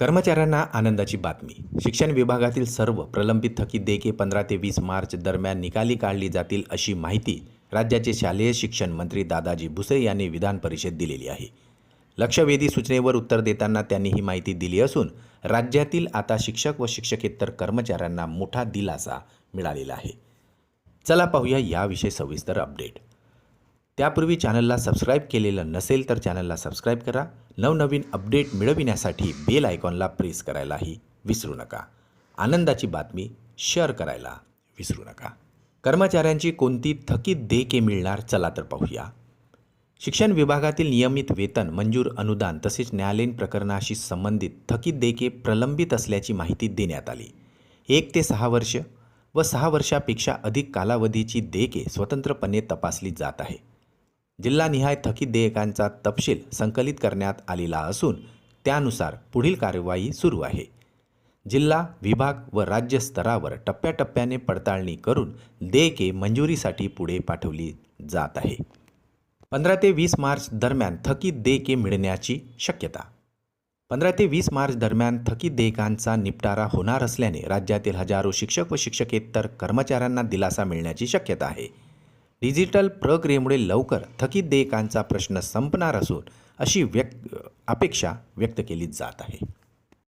कर्मचाऱ्यांना आनंदाची बातमी. शिक्षण विभागातील सर्व प्रलंबित थकीत देयके 15 ते 20 मार्च दरम्यान निकाली काढली जातील अशी माहिती राज्याचे शालेय शिक्षण मंत्री दादाजी भुसे यांनी विधान परिषदेत दिलेली आहे. लक्षवेधी सूचनेवर उत्तर देताना त्यांनी ही माहिती दिली असून राज्यातील आता शिक्षक व शिक्षकेतर कर्मचाऱ्यांना मोठा दिलासा मिळालेला आहे. चला पाहूया याविषयी सविस्तर अपडेट. त्यापूर्वी चॅनलला सबस्क्राईब केलेलं नसेल तर चॅनलला सबस्क्राईब करा. नवनवीन अपडेट मिळविण्यासाठी बेल आयकॉनला प्रेस करायलाही विसरू नका. आनंदाची बातमी शेअर करायला विसरू नका. कर्मचाऱ्यांची कोणती थकीत देयके मिळणार, चला तर पाहूया. शिक्षण विभागातील नियमित वेतन, मंजूर अनुदान तसेच न्यायालयीन प्रकरणाशी संबंधित थकीत देयके प्रलंबित असल्याची माहिती देण्यात आली. 1 ते 6 वर्ष व 6 वर्षापेक्षा अधिक कालावधीची देयके स्वतंत्रपणे तपासली जात आहे. जिल्हानिहाय थकीत देयकांचा तपशील संकलित करण्यात आलेला असून त्यानुसार पुढील कार्यवाही सुरू आहे. जिल्हा, विभाग व राज्य स्तरावर टप्प्याटप्प्याने पडताळणी करून देयके मंजुरीसाठी पुढे पाठवली जात आहे. 15 ते 20 मार्च दरम्यान थकीत देयके मिळण्याची शक्यता. 15 ते 20 मार्च दरम्यान थकीत देयकांचा निपटारा होणार असल्याने राज्यातील हजारो शिक्षक व शिक्षकेतर कर्मचाऱ्यांना दिलासा मिळण्याची शक्यता आहे. डिजिटल प्रक्रियेमुळे लवकर थकीत देयकांचा प्रश्न संपणार असून अशी अपेक्षा व्यक्त केली जात आहे.